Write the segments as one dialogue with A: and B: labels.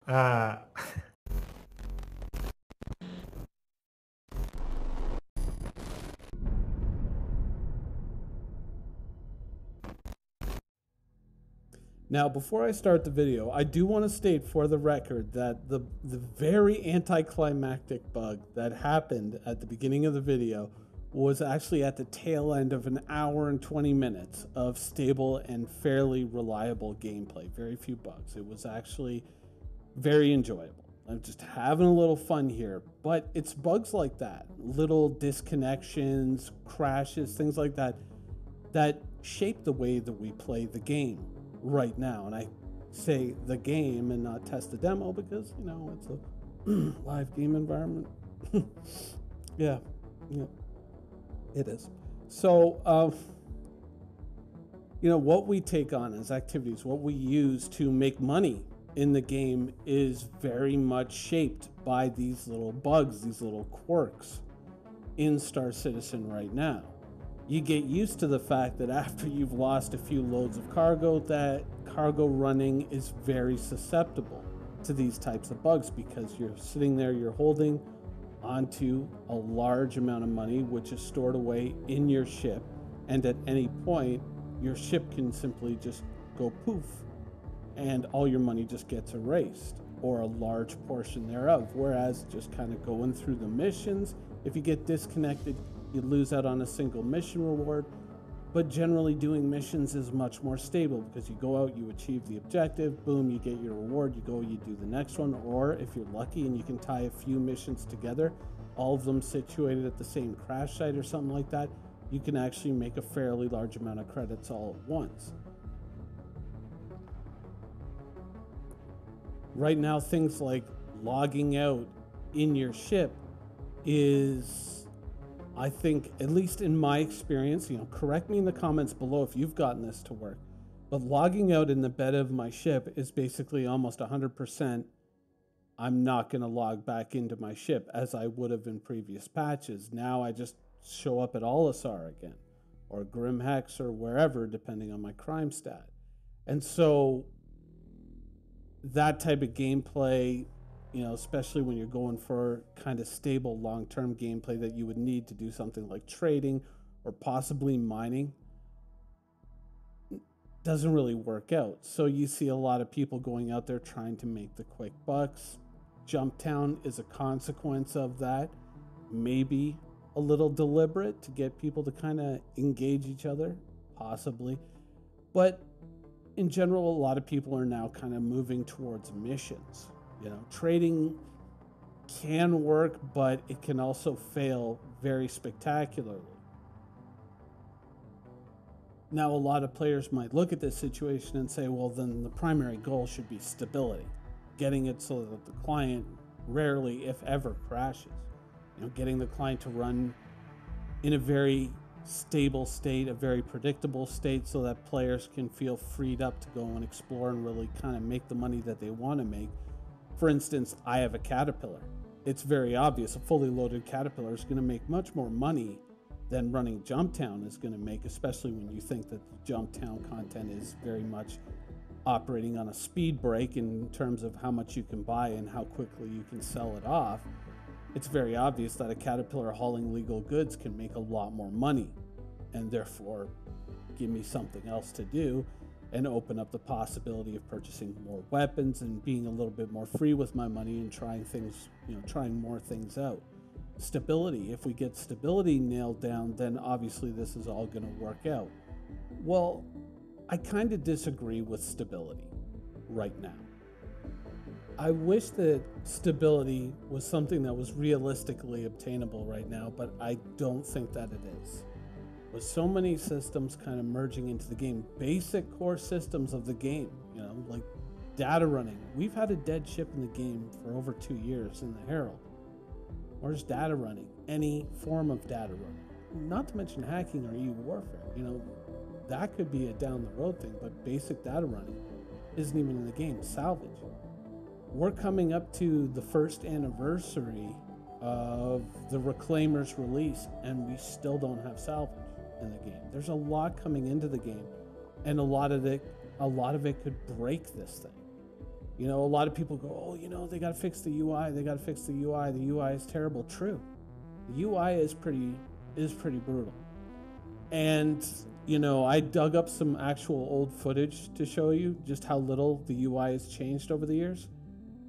A: Uh,
B: Now, before I start the video, I do want to state for the record that the very anticlimactic bug that happened at the beginning of the video was actually at the tail end of an hour and 20 minutes of stable and fairly reliable gameplay. Very few bugs. It was actually very enjoyable. I'm just having a little fun here, but it's bugs like that, little disconnections, crashes, things like that, that shape the way that we play the game right now. And I say the game and not test the demo because, you know, it's a live game environment. yeah, yeah, it is. So, you know, what we take on as activities, what we use to make money in the game is very much shaped by these little bugs, these little quirks in Star Citizen right now. You get used to the fact that after you've lost a few loads of cargo, that cargo running is very susceptible to these types of bugs because you're sitting there, you're holding onto a large amount of money which is stored away in your ship, and at any point your ship can simply just go poof and all your money just gets erased, or a large portion thereof. Whereas just kind of going through the missions, if you get disconnected, you lose out on a single mission reward. But generally doing missions is much more stable because you go out, you achieve the objective, boom, you get your reward, you go, you do the next one. Or if you're lucky and you can tie a few missions together, all of them situated at the same crash site or something like that, you can actually make a fairly large amount of credits all at once. Right now, things like logging out in your ship is, I think, at least in my experience, you know, correct me in the comments below if you've gotten this to work, but logging out in the bed of my ship is basically almost 100%. I'm not going to log back into my ship as I would have in previous patches. Now I just show up at Olisar again, or Grim Hex, or wherever, depending on my crime stat. And so that type of gameplay, you know, especially when you're going for kind of stable long-term gameplay that you would need to do something like trading or possibly mining, doesn't really work out. So you see a lot of people going out there trying to make the quick bucks. Jumptown is a consequence of that, maybe a little deliberate to get people to kind of engage each other, possibly. But in general, a lot of people are now kind of moving towards missions. You know, trading can work, but it can also fail very spectacularly. Now, a lot of players might look at this situation and say, well, then the primary goal should be stability, getting it so that the client rarely, if ever, crashes. You know, getting the client to run in a very stable state, a very predictable state, so that players can feel freed up to go and explore and really kind of make the money that they want to make. For instance, I have a Caterpillar. It's very obvious a fully loaded Caterpillar is going to make much more money than running Jumptown is going to make, especially when you think that the Jumptown content is very much operating on a speed break in terms of how much you can buy and how quickly you can sell it off. It's very obvious that a Caterpillar hauling legal goods can make a lot more money, and therefore give me something else to do and open up the possibility of purchasing more weapons and being a little bit more free with my money and trying things, you know, trying more things out. Stability. If we get stability nailed down, then obviously this is all going to work out. Well, I kind of disagree with stability right now. I wish that stability was something that was realistically obtainable right now, but I don't think that it is. With so many systems kind of merging into the game, basic core systems of the game, you know, like data running. We've had a dead ship in the game for over 2 years in the Herald. Where's data running? Any form of data running. Not to mention hacking or e-warfare. You know, that could be a down the road thing, but basic data running isn't even in the game. Salvage. We're coming up to the first anniversary of the Reclaimer's release, and we still don't have salvage in the game. There's a lot coming into the game, and a lot of it could break this thing. You know, a lot of people go, oh, you know, they got to fix the UI. They got to fix the UI. The UI is terrible. True. The UI is pretty brutal. And, you know, I dug up some actual old footage to show you just how little the UI has changed over the years.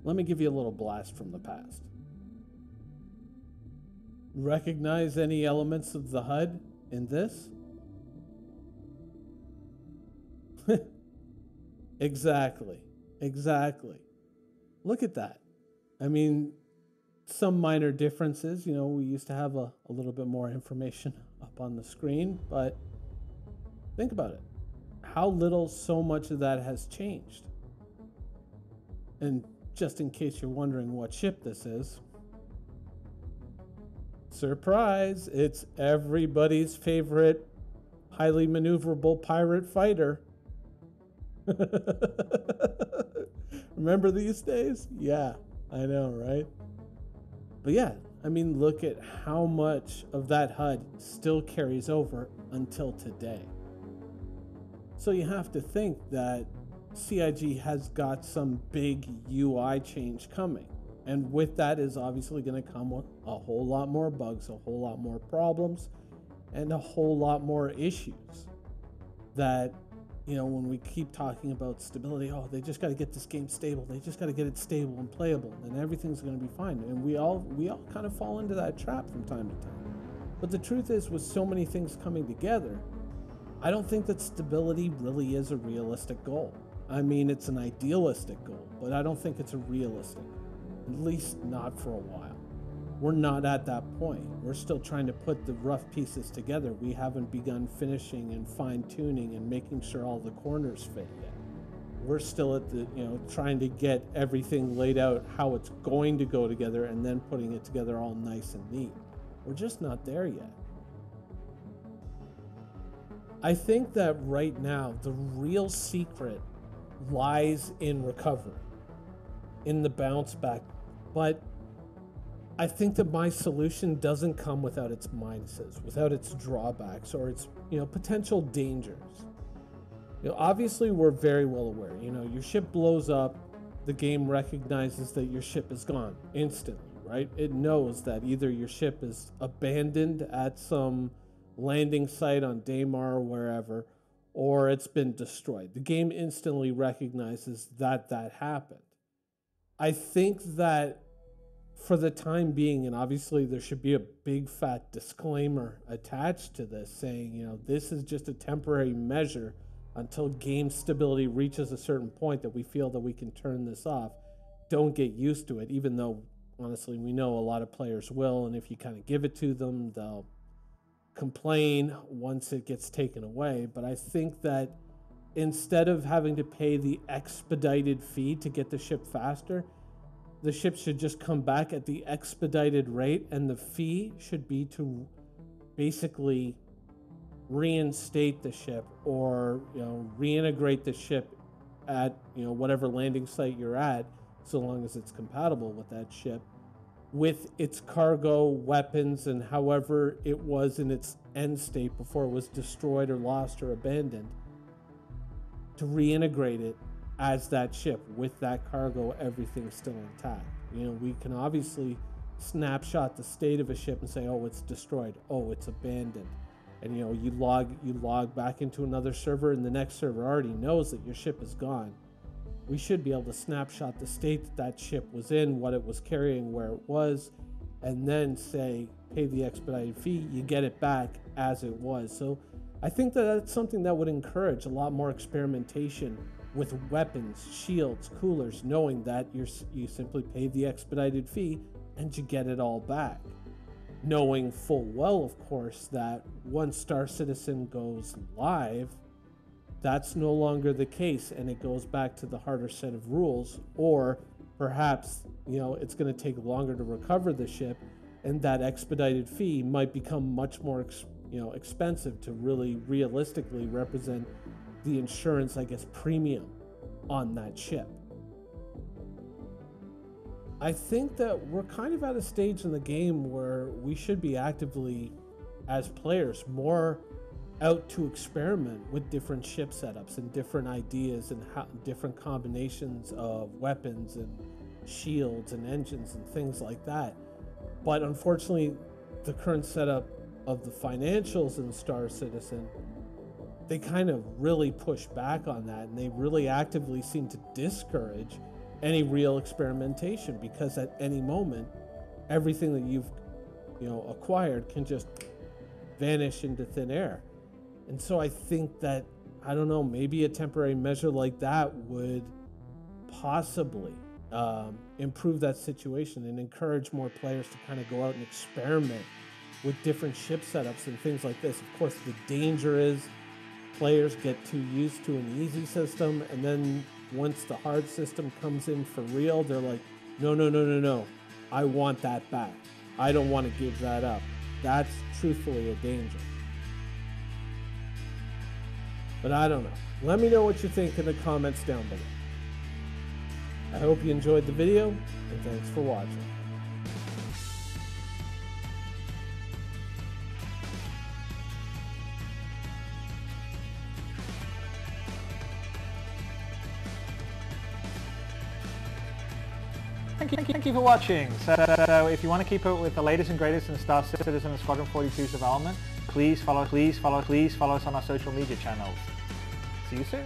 B: Let me give you a little blast from the past. Recognize any elements of the HUD in this? Exactly. Look at that. I mean, some minor differences. You know, we used to have a little bit more information up on the screen, but think about it. How little so much of that has changed. And just in case you're wondering what ship this is, surprise, it's everybody's favorite highly maneuverable pirate fighter. Remember these days? Yeah, I know, right? But yeah, I mean, look at how much of that HUD still carries over until today. So you have to think that CIG has got some big UI change coming. And with that is obviously going to come a whole lot more bugs, a whole lot more problems, and a whole lot more issues that, you know, when we keep talking about stability, oh, they just got to get this game stable. They just got to get it stable and playable, and everything's going to be fine. And we all kind of fall into that trap from time to time. But the truth is, with so many things coming together, I don't think that stability really is a realistic goal. I mean, it's an idealistic goal, but I don't think it's a realistic, at least not for a while. We're not at that point. We're still trying to put the rough pieces together. We haven't begun finishing and fine-tuning and making sure all the corners fit yet. We're still at the, you know, trying to get everything laid out how it's going to go together and then putting it together all nice and neat. We're just not there yet. I think that right now, the real secret lies in recovery, in the bounce back. But I think that my solution doesn't come without its minuses, without its drawbacks, or its, you know, potential dangers. You know, obviously we're very well aware, you know, your ship blows up, the game recognizes that your ship is gone instantly, right? It knows that either your ship is abandoned at some landing site on Daymar or wherever, or it's been destroyed. The game instantly recognizes that that happened. I think that for the time being, and obviously there should be a big fat disclaimer attached to this saying, you know, this is just a temporary measure until game stability reaches a certain point that we feel that we can turn this off. Don't get used to it, even though honestly we know a lot of players will, and if you kind of give it to them, they'll complain once it gets taken away. But I think that instead of having to pay the expedited fee to get the ship faster, the ship should just come back at the expedited rate, and the fee should be to basically reinstate the ship, or, you know, reintegrate the ship at, you know, whatever landing site you're at, so long as it's compatible with that ship, with its cargo, weapons, and however it was in its end state before it was destroyed or lost or abandoned, to reintegrate it as that ship with that cargo, everything still intact. You know, we can obviously snapshot the state of a ship and say, oh, it's destroyed, oh, it's abandoned, and, you know, you log back into another server, and the next server already knows that your ship is gone. We should be able to snapshot the state that that ship was in, what it was carrying, where it was, and then say, pay the expedited fee, you get it back as it was. So I think that that's something that would encourage a lot more experimentation with weapons, shields, coolers, knowing that you simply pay the expedited fee and you get it all back. Knowing full well, of course, that once Star Citizen goes live, that's no longer the case, and it goes back to the harder set of rules, or perhaps, you know, it's going to take longer to recover the ship, and that expedited fee might become much more expensive to really realistically represent the insurance, I guess, premium on that ship. I think that we're kind of at a stage in the game where we should be actively, as players, more out to experiment with different ship setups and different ideas and different combinations of weapons and shields and engines and things like that. But unfortunately, the current setup of the financials in Star Citizen, they kind of really push back on that, and they really actively seem to discourage any real experimentation, because at any moment, everything that you've acquired can just vanish into thin air. And so I think that, I don't know, maybe a temporary measure like that would possibly improve that situation and encourage more players to kind of go out and experiment with different ship setups and things like this. Of course, the danger is players get too used to an easy system, and then once the hard system comes in for real, they're like, no, I want that back. I don't want to give that up. That's truthfully a danger. But I don't know. Let me know what you think in the comments down below. I hope you enjoyed the video, and thanks for watching.
A: Thank you for watching. So if you want to keep up with the latest and greatest in Star Citizen and Squadron 42's development, please follow us on our social media channels. See you soon.